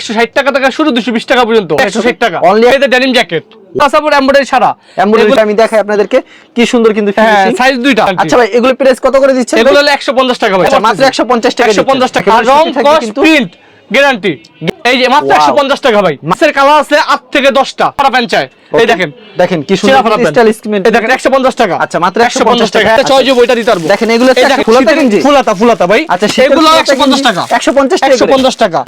160 টাকা থেকে শুরু 220 টাকা পর্যন্ত 160 টাকা অনলি এই ডেনিম জ্যাকেট তাছাড়া এমব্রয়ডারি ছাড়া এমব্রয়ডারি আমি দেখাই আপনাদেরকে কি সুন্দর কিন্তু ফিনিশিং সাইজ দুইটা। আচ্ছা ভাই এগুলো প্রাইস কত করে দিচ্ছেন? এগুলো হলো 150 টাকা ভাই। আচ্ছা মাত্র 150 টাকা 150 টাকা রং কস প্রিন্ট গ্যারান্টি এই যে মাত্র 150 টাকা ভাই। মাছের কালার আছে 8 থেকে 10টা পারা পেঞ্চায় এই দেখেন কি সুন্দর স্টাইলিশ স্কিমেন্ট এই দেখেন 150 টাকা। আচ্ছা মাত্র 150 টাকা এটা চয়েস বইটা দিতে পারবো। দেখেন এগুলো ফুলাতা গেঞ্জি ফুলাতা ভাই। আচ্ছা এগুলো 150 টাকা 150 টাকা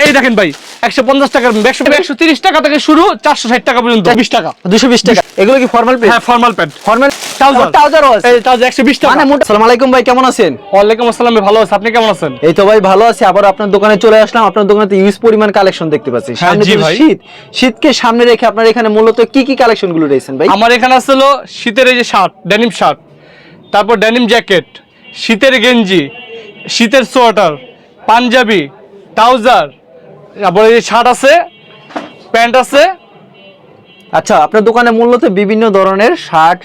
এই দেখেন ভাই 150 টাকার 130 টাকা থেকে শুরু 460 টাকা পর্যন্ত 20 টাকা 220 টাকা। এগুলো কি ফর্মাল প্যান্ট? হ্যাঁ ফর্মাল প্যান্ট ফর্মাল ট্রাউজার এই ট্রাউজার 120 টাকা। মানে আসসালামু আলাইকুম ভাই কেমন আছেন? ওয়ালাইকুম আসসালাম ভাই ভালো আছি, আপনি কেমন আছেন? এই তো ভাই ভালো আছি। আবার আপনার দোকানে চলে আসলাম। আপনার দোকানে তো ইউজ পরিমাণ কালেকশন দেখতে পাচ্ছি। সামনে তো শীতকে সামনে রেখে আপনার এখানে মূলত কি কালেকশন গুলো রয়েছেন ভাই? আমার এখানে আসলে শীতের এই যে শার্ট ডেনিম শার্ট, তারপর ডেনিম জ্যাকেট, শীতের গেঞ্জি, শীতের সোয়েটার, পাঞ্জাবি, ট্রাউজার, তারপর এই শার্ট আছে, প্যান্ট আছে। আচ্ছা আপনার দোকানে মূলত বিভিন্ন ধরনের shirt,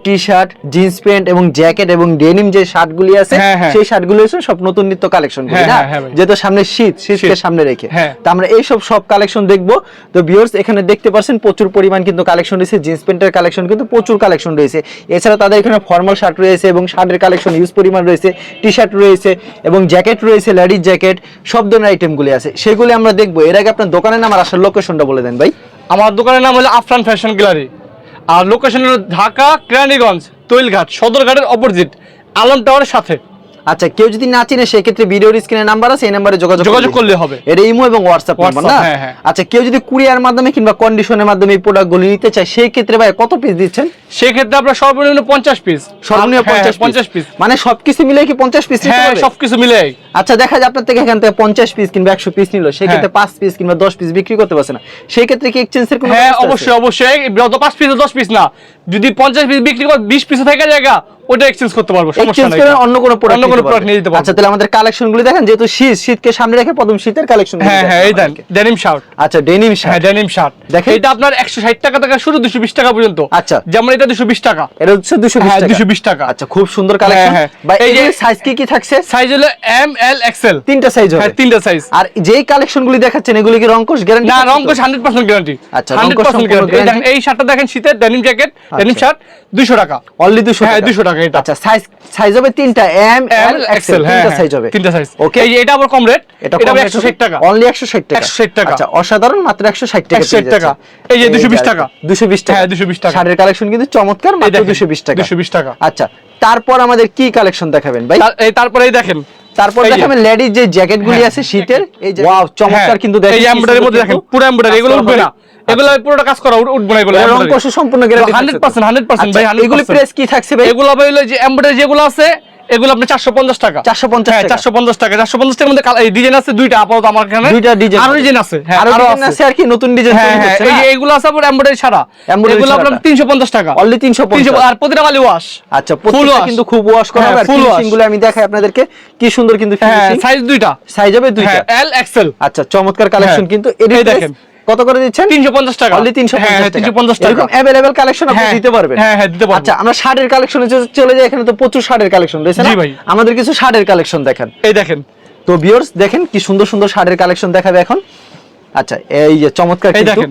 T shirt, jeans pant এবং জ্যাকেট এবং ডেনিম যে শার্টগুলি আছে সেই শার্টগুলো হচ্ছে সব নতুন নিত্য কালেকশন গুলো না, যেহেতু সামনে শীতকে সামনে রেখে তো আমরা এই সব কালেকশন দেখব। তো ভিউয়ার্স এখানে দেখতে পাচ্ছেন প্রচুর পরিমাণ কিন্তু কালেকশন রয়েছে। জিন্স প্যান্টের কালেকশন কিন্তু প্রচুর কালেকশন রয়েছে। এছাড়া তাদের এখানে ফর্মাল শার্ট রয়েছে এবং শার্টের কালেকশন ইউজ পরিমাণ রয়েছে, টি শার্ট রয়েছে এবং জ্যাকেট রয়েছে, লেডিস জ্যাকেট, সব ধরনের আইটেমগুলি আছে, সেগুলি আমরা দেখবো। এর আগে আপনার দোকানের নাম আর আসার লোকেশনটা বলে দেন ভাই। আমার দোকানের নাম হলো আফরান ফ্যাশন গ্যালারি, আর লোকেশন হলো ঢাকা কেরানীগঞ্জ তৈলঘাট সদরঘাটের অপোজিট আলম টাওয়ারের সাথে। আচ্ছা কেউ যদি না চিনে সেই ক্ষেত্রে ভিডিওর স্ক্রিনে নাম্বার আছে, এই নম্বরে যোগাযোগ করলে হবে। এটা ইমো এবং হোয়াটসঅ্যাপ নাম্বার না? আচ্ছা কেউ যদি কুরিয়ার মাধ্যমে কিংবা কন্ডিশনের মাধ্যমে এই প্রোডাক্টগুলো নিতে চায় সেই ক্ষেত্রে ভাই কত পিস দিচ্ছেন? সেই ক্ষেত্রে আমরা সর্বনিম্ন 50 পিস। সর্বনিম্ন 50 পিস মানে সবকিছু মিলে কি 50 পিস নিতে হবে? সবকিছু মিলে। আচ্ছা দেখা যায় আপনার থেকে এখান থেকে 50 পিস কিংবা 100 পিস নিল, সেই ক্ষেত্রে 5 পিস কিংবা 10 পিস বিক্রি করতে পারছে না, সেই ক্ষেত্রে কি এক্সচেঞ্জের কোনো? হ্যাঁ অবশ্যই যত 5 পিস 10 পিস না, যদি 50 পিস বিক্রি করে 20 পিস থেকে জায়গা ওটা এক্সচেঞ্জ করতে পারবো, সমস্যা নাই। অন্য কোনো প্রোডাক্ট নিয়ে দিতে পারবো। আচ্ছা তাহলে আমাদের কালেকশনগুলো দেখেন, যেহেতু শীতকে সামনে রেখে প্রথম শীতের কালেকশন। হ্যাঁ এই দেন ডেনিম শার্ট। আচ্ছা ডেনিম শার্ট দেখেন এটা আপনার 160 টাকা থেকে শুরু 220 টাকা পর্যন্ত। আচ্ছা যেমন এটা 220 টাকা, এটা হচ্ছে 220 টাকা। আচ্ছা খুব সুন্দর কালেকশন ভাই। এই যে সাইজ কি থাকছে? সাইজ হলো এম এল এক্সেল, তিনটা সাইজ হবে। হ্যাঁ তিনটা সাইজ। আর যেই কালেকশনগুলি দেখাচ্ছেন এগুলি কি রংকশ গ্যারান্টি? না রংকশ 100% গ্যারান্টি। আচ্ছা রংকশ গ্যারান্টি। দেখেন এই শার্টটা দেখেন শীতের ডেনিম জ্যাকেট ডেনিম শার্ট 200 টাকা অনলি 200 টাকা। হ্যাঁ 200 টাকা এটা। আচ্ছা সাইজ হবে তিনটা এম এল এক্সেল, তিনটা সাইজ হবে। তিনটা সাইজ ওকে। এই যে এটা আবার কম রেট, এটা 160 টাকা অনলি 160 টাকা। 160 টাকা। আচ্ছা অসাধারণ মাত্র 160 টাকা। 160 টাকা। এই যে 220 টাকা 220 টাকা। হ্যাঁ 220 টাকা। শাড়ির কালেকশন কিন্তু চমৎকার, মাত্র 220 টাকা। 220 টাকা। আচ্ছা তারপর আমাদের কি কালেকশন দেখাবেন ভাই? তারপরে এই দেখেন, তারপর দেখাবেন লেডিস যে জ্যাকেটগুলি আছে শীতের। এই যে ওয়াও চমৎকার কিন্তু দেখেন, এই এমব্রয়ডারির মধ্যে দেখেন পুরো এমব্রয়ডারি, এগুলো উঠবে না, এগুলো পুরোটা কাজ করা উঠবে না, এগুলো রংকশ সম্পূর্ণ গ্যারান্টি 100% ভাই। এগুলি প্রাইস কি থাকছে ভাই? এগুলো ভাই হলো যে এমব্রয়ডারি যেগুলো আছে এগুলো আপনি 450 টাকা। 450 টাকা। 450 টাকা। 450 টাকার মধ্যে এই ডিজাইন আছে দুইটা আপাতত আমার এখানে। দুইটা ডিজাইন। আরো ডিজাইন আছে। হ্যাঁ আরো ডিজাইন আছে আর কি নতুন ডিজাইন তৈরি হচ্ছে না? এই যে এগুলো আছে পুরো এমব্রয়ডারি ছাড়া, এগুলো আপনার 350 টাকা অনলি 350 আর প্রতিটা মালি ওয়াশ। আচ্ছা প্রত্যেকটা কিন্তু খুব ওয়াশ করা হবে। আর ফিনিশিং গুলো আমি দেখাই আপনাদেরকে কি সুন্দর কিন্তু ফিনিশিং। সাইজ দুইটা, সাইজ হবে দুইটা এল এক্সেল। আচ্ছা চমৎকার কালেকশন কিন্তু এই দেখেন কত করে দিচ্ছেন? 350 টাকা অনলি 350 টাকা। 350 টাকা। এরকম अवेलेबल কালেকশন আপনি দিতে পারবেন। হ্যাঁ দিতে পারবেন। আচ্ছা আমরা শার্টের কালেকশনে চলে যাই। এখানে তো প্রচুর শার্টের কালেকশন রয়েছে না? জি ভাই। আমাদের কিছু শার্টের কালেকশন দেখেন। এই দেখেন তো ভিউয়ার্স দেখেন কি সুন্দর সুন্দর শার্টের কালেকশন দেখাবে এখন। আচ্ছা এই যে চমৎকার কিন্তু।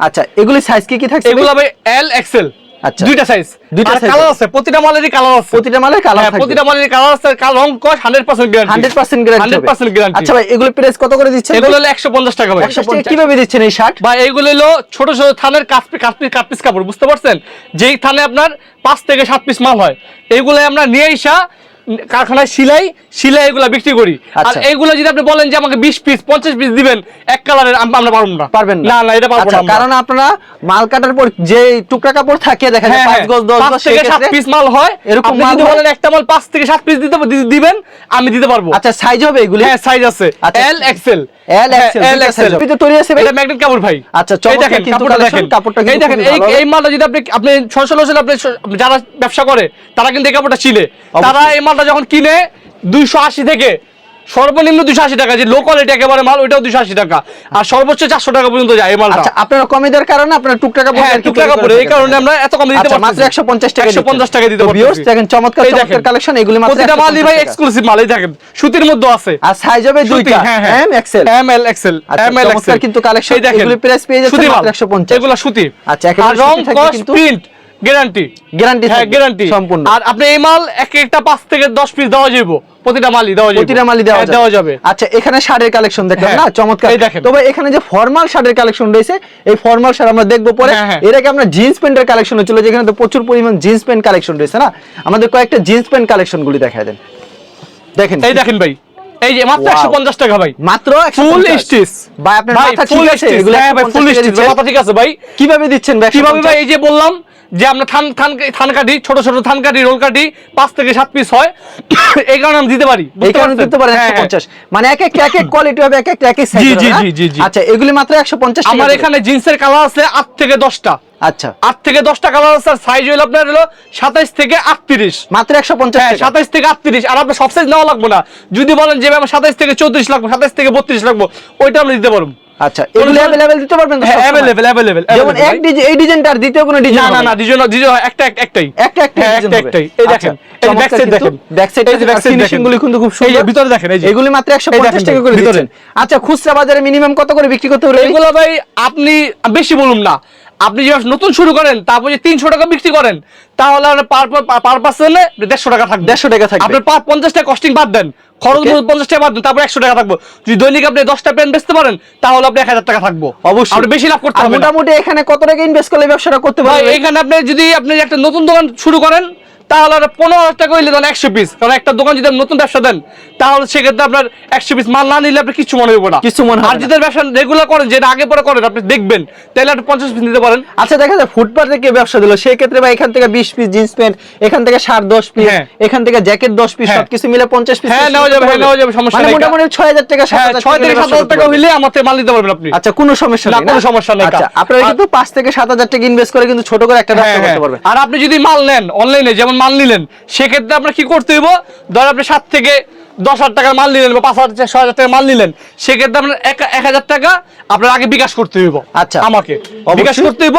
আচ্ছা এগুলি সাইজ কি থাকছে? এগুলো ভাই এল এক্সেল। আচ্ছা দুইটা সাইজ, দুইটা কালার আছে, প্রতিটা মালেরই কালার আছে, প্রতিটা মালের কালার থাকে, প্রতিটা মালেরই কালার আছে, রং কস 100% গ্যারান্টি। 100% গ্যারান্টি। 100% গ্যারান্টি। আচ্ছা ভাই এগুলো প্রাইস কত করে দিচ্ছেন? এগুলো হলো 150 টাকা ভাই। 150 কিভাবে দিচ্ছেন এই শার্ট? ভাই এগুলো হলো ছোট ছোট থানের কাট পিস কাপড়, বুঝতে পারছেন? যেই থানে আপনার 5 থেকে 7 পিস মাল হয়, এইগুলো আমরা নিয়ে এসে কারখানায় সিলাই এগুলো বিক্রি করি। আর এইগুলো যদি আপনি বলেন যে আমাকে 20 পিস 50 পিস দিবেন এক কালারের, আমরা পারবো না। পারবেন না না এটা পারবো না, কারণ আপনারা মাল কাটার পর যে টুকরা কাপড় থাকে দেখা যায় 5 গজ 10 গজ থেকে 7 পিস মাল হয়, এরকম আপনি যদি বলেন একটা মাল 5 থেকে 7 পিস দিবেন আমি দিতে পারবো। আচ্ছা সাইজ হবে এগুলি? হ্যাঁ সাইজ আছে এল এক্সেল। এল এক্সেল এটা তৈরি আছে ভাই? এটা ম্যাগনেট কাপড় ভাই। আচ্ছা চমৎকার কিন্তু কাপড়টা এই দেখেন এই মালটা যদি আপনি সরাসরি আপনি যারা ব্যবসা করে তারা কিন্তু এই কাপড়টা চিনে, তারা এই মালটা যখন কিনে 280 থেকে সর্বনিম্ন 280 টাকা, যে লো কোয়ালিটি একেবারে মাল ওইটাও 280 টাকা, আর সর্বোচ্চ 400 টাকা পর্যন্ত যায় এই মালটা। আচ্ছা আপনারা কমে দেওয়ার কারণে আপনারা টুকটাকা পড়ে হ্যাঁ টুকটাকা পড়ে, এই কারণে আমরা এত কমে দিতে পারছি। মাত্র 150 টাকা 150 টাকা দিতে পারছি। ভিউয়ার্স দেখেন চমৎকার চমৎকার কালেকশন, এগুলি মাত্র প্রতিটা মালই ভাই এক্সক্লুসিভ মাল। এই দেখেন সুতির মধ্যে আছে, আর সাইজ হবে দুইটা, M XL, M L XL, M L XL কিন্তু কালেকশন এগুলি প্রাইস পেয়ে যাচ্ছে মাত্র 150। এগুলো সুতি। আচ্ছা আর একেবারে রং সুতি থাকবে কস কিন্তু প্রিন্ট গ্যারান্টি, হ্যাঁ গ্যারান্টি সম্পূর্ণ। আর আপনি এই মাল একটা 5 থেকে 10 পিস দেওয়া যাবে, প্রতিটা মালই দেওয়া যাবে, প্রতিটা মালই দেওয়া যাবে। আচ্ছা এখানে শার্টের কালেকশন দেখলাম না, চমৎকার। তবে এখানে যে ফর্মাল শার্টের কালেকশন রয়েছে, এই ফর্মাল শার্ট আমরা দেখবো পরে। এর আগে আমরা জিন্স প্যান্টের কালেকশন চলে, যেখানে তো প্রচুর পরিমাণ জিন্স প্যান্ট কালেকশন রয়েছে না, আমাদের কয়েকটা জিন্স প্যান্ট কালেকশন গুলি দেখায় দেন। দেখেন এই দেখেন ভাই, এই যে মাত্র 150 টাকা ভাই, মাত্র ফুল স্টিচ ভাই। আপনার মাথা ঠিক আছে? এগুলো হ্যাঁ ভাই ফুল স্টিচ, মাথা ঠিক আছে ভাই। কিভাবে দিচ্ছেন ভাই? কিভাবে ভাই? এই যে বললাম যে আমরা থান কাটি, ছোট ছোট থান কাটি, রোল কাটি 5 থেকে 7 পিস হয়, এই কারণে আমি দিতে পারি। এই কারণে দিতে পারেন 150, মানে এক এক কোয়ালিটি হবে, এক এক সাইজ। জি। আচ্ছা এগুলি মাত্র 150 টাকা। আমার এখানে জিন্সের কালার আছে 8 থেকে 10টা। আচ্ছা 8 থেকে 10টা কালার আছে, আর সাইজ হলো আপনার হলো 27 থেকে 38, মাত্র 150 টাকা। 27 থেকে 38। আর আপনার সব সাইজ নেওয়া লাগবে না, যদি বলেন যে আমার 27 থেকে 34 লাগবে, 27 থেকে 32 লাগবে, ওইটা আমরা দিতে পারবো। আচ্ছা এগুলো अवेलेबल দিতে পারবেন তো? হ্যাঁ अवेलेबल। যেমন এই ডিজাইনটা আর দ্বিতীয় কোনো ডিজাইন না ডিজাইন একটাই। এই দেখেন, এই ব্যাক সাইড দেখেন, ব্যাক সাইড এই যে ফিনিশিং গুলি কিন্তু খুব সুন্দর। এই যে ভিতরে দেখেন, এই যে এগুলি মাত্র 150 টাকা করে দিচ্ছেন। আচ্ছা খুচরা বাজারে মিনিমাম কত করে বিক্রি করতে পারবেন এগুলো ভাই? আপনি বেশি বলুন না, আপনি যে নতুন শুরু করেন তারপর যে 300 টাকা বিক্রি করেন, তাহলে পার পার্সনে 150 টাকা থাকবে। 150 টাকা থাকবে। আপনি 50 টাকা কস্টিং বাদ দেন, খরচ 50 টাকা বাদ দেন, তারপর 100 টাকা থাকবে। যদি দৈনিক আপনি 10টা পেন বেচতে পারেন, তাহলে আপনি 1000 টাকা থাকবো। অবশ্যই আপনি বেশি লাভ করতে পারবেন। মোটামুটি এখানে কত টাকা ইনভেস্ট করলে ব্যবসাটা করতে পারবেন? এখানে আপনি যদি একটা নতুন দোকান শুরু করেন, তাহলে 15,000 টাকা হইলে তাহলে 100 পিস, কারণ একটা দোকান যদি আপনি নতুন ব্যবসা দেন, তাহলে সেক্ষেত্রে আপনার 100 পিস মাল না নিলে আপনি কিছু মনে হবে না, কিছু মনে হবে না। আর যদি ব্যবসা রেগুলার করেন, যেটা আগে পরে করেন, আপনি দেখবেন তাহলে আপনি 50 পিস নিতে পারেন। আচ্ছা দেখা যায় ফুটপাতে কে ব্যবসা দিল, সেই ক্ষেত্রে ভাই এখান থেকে 20 পিস জিন্স প্যান্ট, এখান থেকে শার্ট 10 পিস, এখান থেকে জ্যাকেট 10 পিস, সবকিছু মিলে 50 পিস। হ্যাঁ নেওয়া যাবে, সমস্যা নেই। মোটামুটি 6000 টাকা 6 থেকে 7,000 টাকা হইলে আমাদের মাল নিতে পারবেন আপনি। আচ্ছা কোনো সমস্যা নেই, কোনো সমস্যা নেই। আচ্ছা আপনারা কিন্তু 5 থেকে 7,000 টাকা ইনভেস্ট করে কিন্তু ছোট করে একটা ব্যবসা করতে পারবেন। আর আপনি যদি মাল নেন অনলাইনে, যেমন মাল নিলেন, সেক্ষেত্রে আপনার কি করতে হইব? ধর আপনি 7 থেকে 10,000 টাকার মাল নিলেন বা 5,000 6,000 টাকার মাল নিলেন, সেক্ষেত্রে আপনার 1,000 টাকা আপনার আগে বিকাশ করতে হইব। আচ্ছা আমাকে বিকাশ করতে হইব।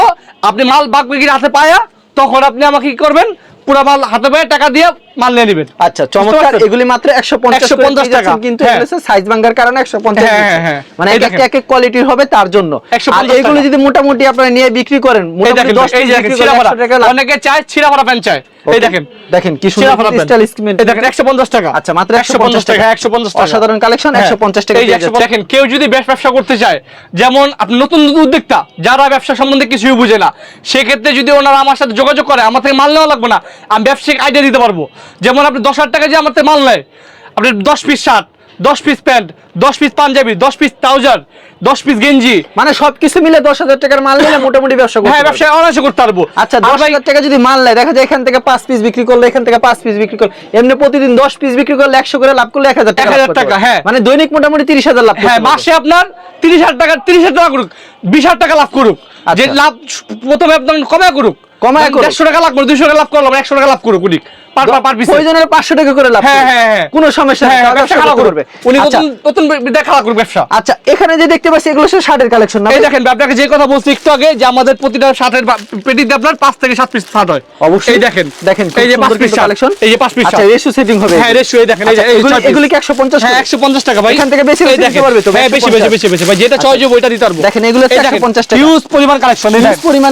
আপনি মাল বাক বিক্রি হাতে পায়া, তখন আপনি আমাকে কি করবেন? পুরো মাল হাতে পায়ে টাকা দিয়ে মাল নিয়ে নেবেন। আচ্ছা চমৎকার। এগুলি মাত্র 150 টাকা, কিন্তু সাইজ ভাঙার কারণে 150। মানে এক এক কোয়ালিটির হবে তার জন্য। আর এগুলো যদি মোটামুটি আপনারা নিয়ে বিক্রি করেন, মোটামুটি 10 পিস বিক্রি করে 100 টাকা। অনেকে চায় ছিড়াফাড়া প্যান্ট চায়, এই দেখেন কি সুন্দর স্টাইল স্কিমেন্ট। এই দেখেন 150 টাকা। আচ্ছা মাত্র 150 টাকা, 150 টাকা অসাধারণ কালেকশন। 150 টাকা দিয়ে যাচ্ছে। দেখেন কেউ যদি ব্যবসা করতে চায়, যেমন আপনি নতুন উদ্যোক্তা যারা ব্যবসা সম্বন্ধে কিছুই বুঝে না, সেক্ষেত্রে যদি ওনারা আমার সাথে যোগাযোগ করে, আমার থেকে মাল নেওয়া লাগবে না, আমি ব্যবসায়িক আইডিয়া দিতে পারবো। যেমন আপনি 10,000 টাকা যে আমার থেকে মাল নেয়, আপনি 10 piece shirt, 10 piece pant, 10 piece panjabi, 10 piece trouser, 10 piece গেঞ্জি, মানে সবকিছু মিলে 10,000 টাকার মাল নিলে মোটামুটি ব্যবসা করতে পারবে। হ্যাঁ ব্যবসা অনায়াসে করতে পারবো। আচ্ছা 10,000 টাকা যদি মাল নেয়, দেখা যায় এখান থেকে 5 পিস বিক্রি করলে, এখান থেকে 5 পিস বিক্রি করলে, এমনি প্রতিদিন 10 পিস বিক্রি করলে 100 করে লাভ করলে 1,000 টাকা। 1,000 টাকা, হ্যাঁ। মানে দৈনিক মোটামুটি 30,000 লাভ করতে হ্যাঁ, পারবে। মাসে আপনার 30,000 টাকা, 30,000 টাকা করুক, 20,000 টাকা লাভ করুক। যে লাভ প্রথমে আপনার কমায় করুক, 150 টাকা লাভ করুক, 200 টাকা লাভ করলাম, 100 টাকা লাভ করুক উনি পার পিস। প্রয়োজনে 500 টাকা করে লাভ করবে। হ্যাঁ কোনো সমস্যা নেই, ব্যবসা করবে উনি। নতুন দেখা করুক ব্যবসা। আচ্ছা এখানে যে দেখতে পাচ্ছি এগুলো সব শার্টের কালেকশন না? এই দেখেন আপনাকে যে কথা বলছি একটু আগে, যে আমাদের প্রতিটা শার্টের পেটিতে আপনার 5 থেকে 7 পিস শার্ট হয়। অবশ্যই এই দেখেন এই যে 5 পিস কালেকশন, এই যে 5 পিস। আচ্ছা রেশিও সেটিং হবে। হ্যাঁ রেশিও, এই দেখেন এই যে এগুলো কি 150? হ্যাঁ 150 টাকা ভাই। এখান থেকে বেশি দিতে পারবে তো? হ্যাঁ বেশি ভাই, যেটা চয়েস হবে ওইটা দিতে পারবো। দেখেন এগুলো 150 টাকা, হিউজ পরিমাণ কালেকশন। এই দেখেন পরিমাণ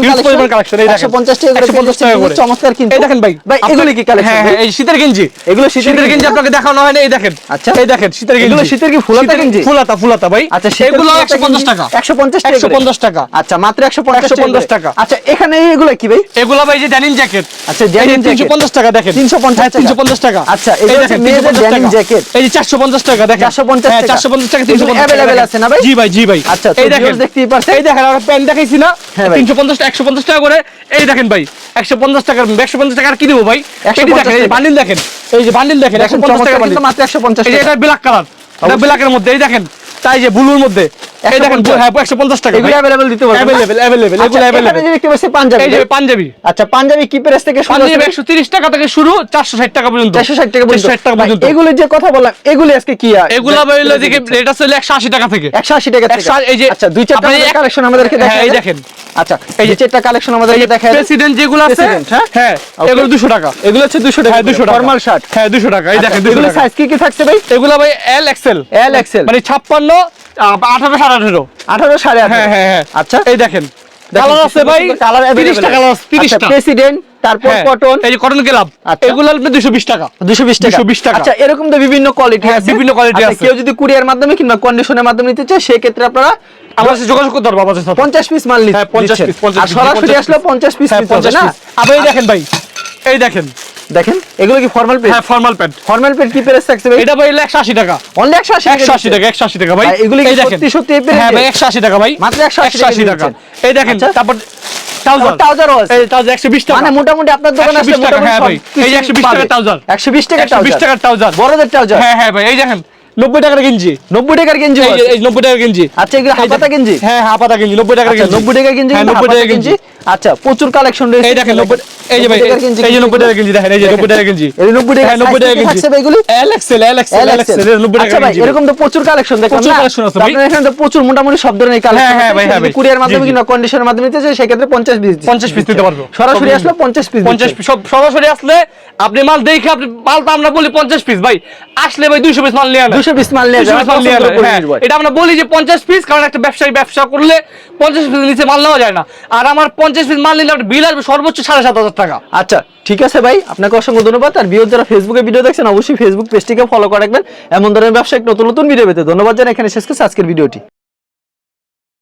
কালেকশন, এই দেখেন 150 টাকা করে চমৎকার। কিন্তু এই দেখেন ভাই এগুলো কি কালেকশন? হ্যাঁ এই শীতের গেঞ্জি, এগুলো শীতের গেঞ্জি আপনাকে দেখানো হয় না, এই দেখেন। আচ্ছা এই দেখেন শীতের গেঞ্জি, এগুলো শীতের কি ফুলাতা গেঞ্জি? ফুলাতা ভাই। আচ্ছা এগুলো 150 টাকা। 150 টাকা। আচ্ছা মাত্র 150 টাকা। আচ্ছা এখানে এগুলো কি ভাই? এগুলো ভাই যে ডেনিম জ্যাকেট। আচ্ছা ডেনিম জ্যাকেট 350 টাকা দেখেন। 350 টাকা। আচ্ছা এই দেখেন মেয়েদের ডেনিম জ্যাকেট, এই যে 450 টাকা দেখেন। 450 টাকা। 450 টাকা, 350 টাকা अवेलेबल আছে না ভাই? জি ভাই। আচ্ছা এই দেখেন দেখতেই পাচ্ছেন, এই দেখেন আমরা প্যান্ট দেখাইছি না, 350 150 টাকা করে। এই দেখেন ভাই 150 টাকা, 150 টাকা আর কি দেব ভাই? পেটি দেখেন, এই বান্ডিল দেখেন, এই যে বান্ডিল দেখেন 150 টাকা বান্ডিল, মাত্র 150 এই যে টাকা। এটা ব্ল্যাক কালার, এটা ব্ল্যাকের মধ্যে, এই দেখেন তাই যে ব্লুর মধ্যে এই দেখেন হ্যাঁ 150 টাকা এগুলো अवेलेबल দিতে পারবেন अवेलेबल এগুলো अवेलेबल এখানে যে দেখতে পাচ্ছি পাঞ্জাবি, এই যে পাঞ্জাবি, আচ্ছা পাঞ্জাবি কি প্রাইস থেকে শুরু? পাঞ্জাবি 130 টাকা থেকে শুরু 460 টাকা পর্যন্ত, 460 টাকা পর্যন্ত। 460 টাকা পর্যন্ত। এগুলো যে কথা বললাম এগুলো আজকে কি এগুলা বললো যে রেট আছে 180 টাকা থেকে, 180 টাকা থেকে। এই যে আচ্ছা দুই চারটা কালেকশন আমাদেরকে হ্যাঁ দেখায়, এই দেখেন, আচ্ছা এই যে চারটা কালেকশন আমাদেরকে দেখায়। প্রেসিডেন্ট যেগুলো আছে President, হ্যাঁ? হ্যাঁ এগুলো 200 টাকা, এগুলো হচ্ছে 200 টাকা, হ্যাঁ 200 টাকা ফর্মাল শার্ট। হ্যাঁ 200 টাকা, এই দেখেন 200 এগুলো টাকা। সাইজ কি কি থাকছে ভাই? এগুলা ভাই এল এক্সেল, এল এক্সেল মানে 56 18 18.5 18 18.5। হ্যাঁ হ্যাঁ হ্যাঁ আচ্ছা এই দেখেন কালার আছে ভাই, কালার 30 টাকা কালার আছে, 30 টাকা। প্রেসিডেন্ট, তারপর কটন, এই যে কটন গ্লাভ, আচ্ছা। এগুলো আপনি 220 টাকা, 220 টাকা। 220 টাকা। আচ্ছা এরকম তো বিভিন্ন কোয়ালিটি হ্যাঁ, আছে, বিভিন্ন quality আচ্ছা, আছে। কেউ যদি কুরিয়ার মাধ্যমে কিংবা কন্ডিশনের মাধ্যমে নিতে চায় সেই ক্ষেত্রে আপনারা আমার সাথে যোগাযোগ করতে পারবো আপনার সাথে। 50 পিস মাল নিতে, হ্যাঁ 50 পিস, 50 আর সরাসরি আসলে 50 পিস হ্যাঁ নিতে হবে 50 না? পিস। আবার এই দেখেন ভাই, এই দেখেন, দেখেন এগুলো কি ফর্মাল পেজ? হ্যাঁ ফর্মাল প্যান্ট, ফর্মাল পেজ কি প্রাইস থাকছে ভাই? এটা ভাই 180 টাকা, অনলি 180 টাকা। 180 টাকা, 180 টাকা ভাই। ভাই, এগুলো কি এই দেখেন, সত্যি সত্যি এই পেজে? হ্যাঁ ভাই 180 টাকা ভাই, মাত্র 180 টাকা। দিচ্ছেন। এই দেখেন আচ্ছা। তারপর ট্রাউজার, ট্রাউজারও আছে। এই ট্রাউজার 120 টাকা, মানে মোটামুটি আপনার দোকানে আসলে 120 টাকা, মোটামুটি হ্যাঁ ভাই। সব এই যে 120 টাকা পাবে। ট্রাউজার, 120 টাকা 120 টাকা ট্রাউজার, বড়দের ট্রাউজার। হ্যাঁ হ্যাঁ ভাই এই দেখেন 90 টাকার গেঞ্জি, 90 টাকার গেঞ্জি এই যে আছে। এই 90 টাকার গেঞ্জি। আচ্ছা এগুলো এই যে- হাফাতা গেঞ্জি? হ্যাঁ হাফাতা গেঞ্জি 90 টাকার আচ্ছা, গেঞ্জি, 90 টাকার গেঞ্জি, হ্যাঁ, কিন্তু 90 টাকার হাফাতা গেঞ্জি। আচ্ছা প্রচুর কালেকশন রয়েছে। এই দেখেন 90, এই যে ভাই 90 টাকার গেঞ্জি, এই যে 90 টাকার গেঞ্জি দেখেন, এই যে 90 টাকার গেঞ্জি, এই 90 টাকা, হ্যাঁ 90 টাকার size কি গেঞ্জি থাকছে ভাই এগুলি? L XL, L XL, L XL 90 আচ্ছা টাকার ভাই গেঞ্জি। এরকম তো প্রচুর কালেকশন দেখলাম প্রচুর না? collection আছে তো ভাই। আপনার এখানে তো প্রচুর মোটামুটি সব ধরনের কালেকশন হ্যাঁ, হ্যাঁ ভাই, হ্যাঁ ভাই। কুরিয়ার মাধ্যমে জি, জি। কিংবা কন্ডিশনের মাধ্যমে নিতে চাই সেই ক্ষেত্রে 50 পিস 50 পিস দিতে পারবো। সরাসরি আসলে 50 পিস 50 পিস সব সরাসরি আসলে আপনি মাল দেখে আপনি মাল তো আমরা বলি 50 পিস ভাই, আসলে ভাই 200 পিস মাল নিয়ে আনেন, 200 পিস মাল নিয়ে 200 পিস মাল নিয়ে আনেন, হ্যাঁ। এটা আমরা বলি যে 50 পিস, কারণ একটা ব্যবসায়ী ব্যবসা করলে 50 পিস নিচে মাল নেওয়া যায় না। আর আমার 50 পিস মাল নিলে আপনার বিল আসবে সর্বোচ্চ 7,500 টাকা। আচ্ছা ঠিক আছে ভাই, আপনাকে অসংখ্য ধন্যবাদ। আর ভিউয়ার যারা ফেসবুকে ভিডিও দেখছেন অবশ্যই ফেসবুক পেজটিকে ফলো করে রাখবেন এমন ধরনের ব্যবসায়িক নতুন নতুন ভিডিও পেতে। ধন্যবাদ জানাই, এখানে শেষ করছি আজকের ভিডিওটি।